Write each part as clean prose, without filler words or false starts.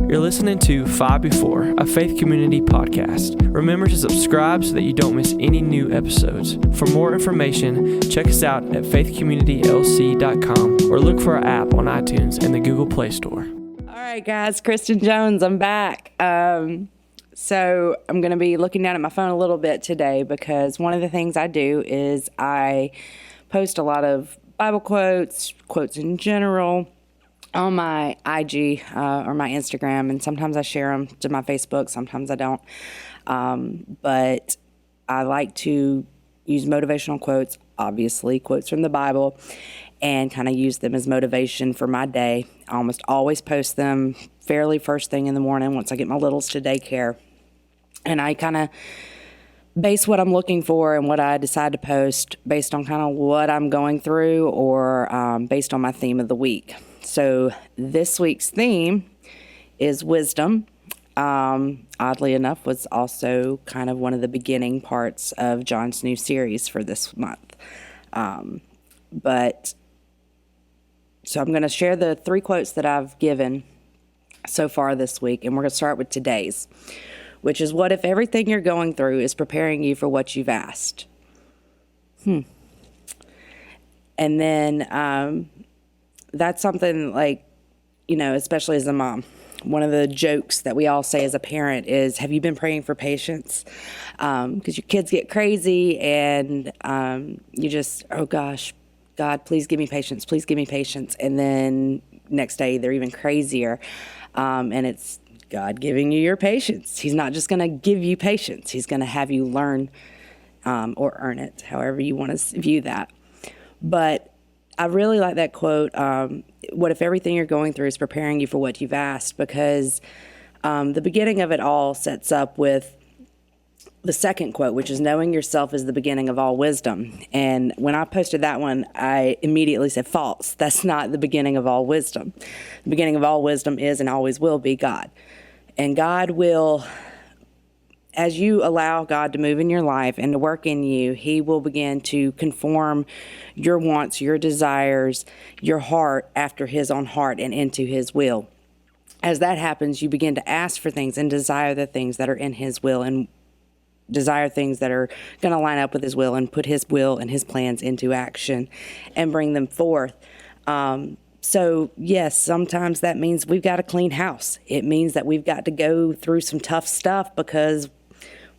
You're listening to 5 Before, a faith community podcast. Remember to subscribe so that you don't miss any new episodes. For more information, check us out at faithcommunitylc.com or look for our app on iTunes and the Google Play Store. All right, guys, Kristen Jones, I'm back. So I'm going to be looking down at my phone a little bit today because one of the things I do is I post a lot of Bible quotes in general, on my IG or my Instagram, and sometimes I share them to my Facebook, sometimes I don't. But I like to use motivational quotes, obviously, quotes from the Bible, and kind of use them as motivation for my day. I almost always post them fairly first thing in the morning once I get my littles to daycare. And I kind of base what I'm looking for and what I decide to post based on kind of what I'm going through or based on my theme of the week. So this week's theme is wisdom. Oddly enough, was also kind of one of the beginning parts of John's new series for this month. So I'm going to share the 3 quotes that I've given so far this week, and we're going to start with today's, which is, what if everything you're going through is preparing you for what you've asked? And then that's something like, especially as a mom, one of the jokes that we all say as a parent is, have you been praying for patience? Because your kids get crazy and you just, oh gosh, God, please give me patience. Please give me patience. And then next day they're even crazier. And it's God giving you your patience. He's not just going to give you patience. He's going to have you learn or earn it, however you want to view that. But I really like that quote, what if everything you're going through is preparing you for what you've asked? Because the beginning of it all sets up with the second quote, which is, knowing yourself is the beginning of all wisdom. And when I posted that one, I immediately said, false. That's not the beginning of all wisdom. The beginning of all wisdom is and always will be God. And God will, as you allow God to move in your life and to work in you, He will begin to conform your wants, your desires, your heart after His own heart and into His will. As that happens, you begin to ask for things and desire the things that are in His will, and desire things that are going to line up with His will and put His will and His plans into action and bring them forth. So yes, sometimes that means we've got to clean house. It means that we've got to go through some tough stuff because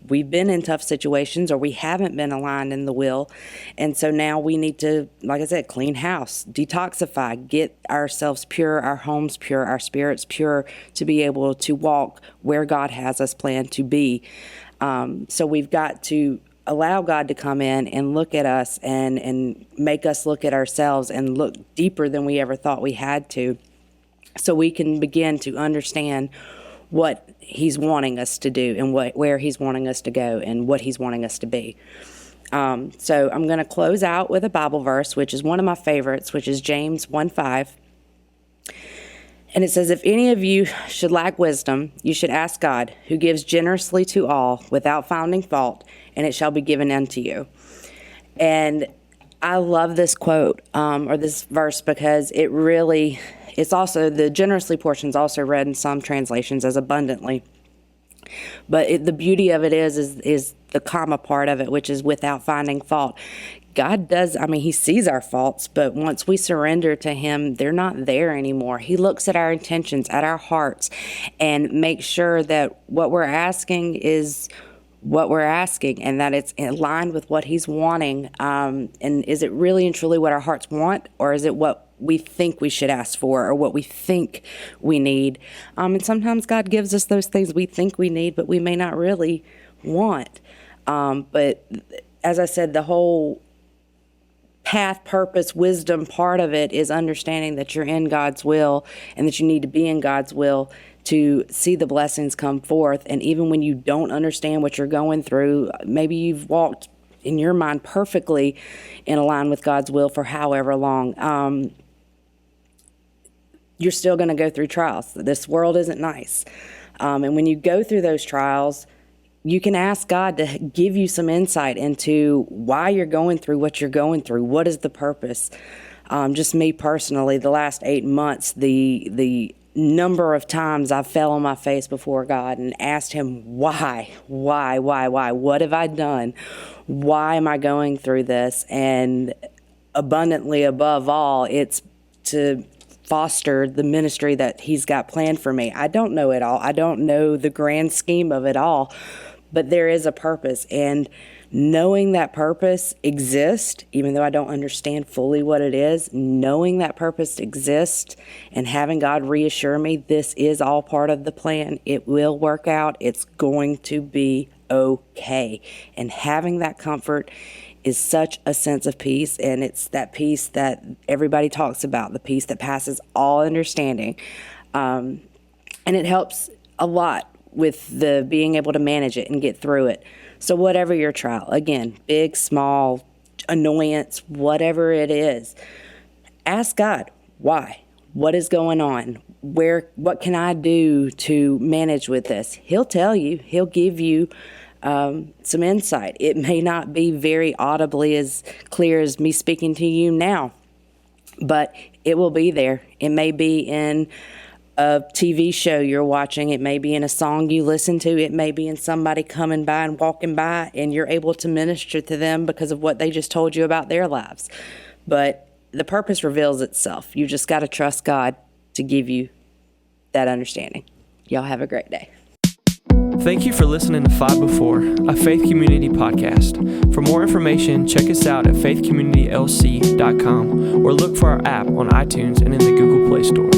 we've been in tough situations or we haven't been aligned in the will. And so now we need to, like I said, clean house, detoxify, get ourselves pure, our homes pure, our spirits pure, to be able to walk where God has us planned to be. So we've got to allow God to come in and look at us and make us look at ourselves and look deeper than we ever thought we had to, so we can begin to understand what He's wanting us to do and where He's wanting us to go and what He's wanting us to be. So I'm going to close out with a Bible verse, which is one of my favorites, which is James 1:5. And it says, if any of you should lack wisdom, you should ask God, who gives generously to all without finding fault, and it shall be given unto you. And I love this quote or this verse because it's also, the generously portion is also read in some translations as abundantly. But the beauty of it is the comma part of it, which is without finding fault. God does, He sees our faults, but once we surrender to Him, they're not there anymore. He looks at our intentions, at our hearts, and makes sure that what we're asking is what we're asking and that it's aligned with what He's wanting. And is it really and truly what our hearts want, or is it what we think we should ask for or what we think we need? And sometimes God gives us those things we think we need, but we may not really want. But as I said, the whole path, purpose, wisdom part of it is understanding that you're in God's will and that you need to be in God's will to see the blessings come forth. And even when you don't understand what you're going through, maybe you've walked in your mind perfectly in line with God's will for however long, you're still going to go through trials. This world isn't nice. And when you go through those trials, you can ask God to give you some insight into why you're going through what you're going through. What is the purpose? Just me personally, the last 8 months, the number of times I fell on my face before God and asked him, why? What have I done? Why am I going through this? And abundantly above all, it's to foster the ministry that he's got planned for me. I don't know it all. I don't know the grand scheme of it all, but there is a purpose. And knowing that purpose exists, even though I don't understand fully what it is, knowing that purpose exists and having God reassure me this is all part of the plan. It will work out. It's going to be okay. And having that comfort is such a sense of peace, and it's that peace that everybody talks about, the peace that passes all understanding. And it helps a lot with the being able to manage it and get through it. So whatever your trial, again, big, small, annoyance, whatever it is, ask God, why? What is going on? What can I do to manage with this? He'll tell you. He'll give you some insight. It may not be very audibly as clear as me speaking to you now, but it will be there. It may be in a TV show you're watching. It may be in a song you listen to. It may be in somebody coming by and walking by, and you're able to minister to them because of what they just told you about their lives. But the purpose reveals itself. You just got to trust God to give you that understanding. Y'all have a great day. Thank you for listening to 5 Before, a Faith Community podcast. For more information, check us out at faithcommunitylc.com or look for our app on iTunes and in the Google Play Store.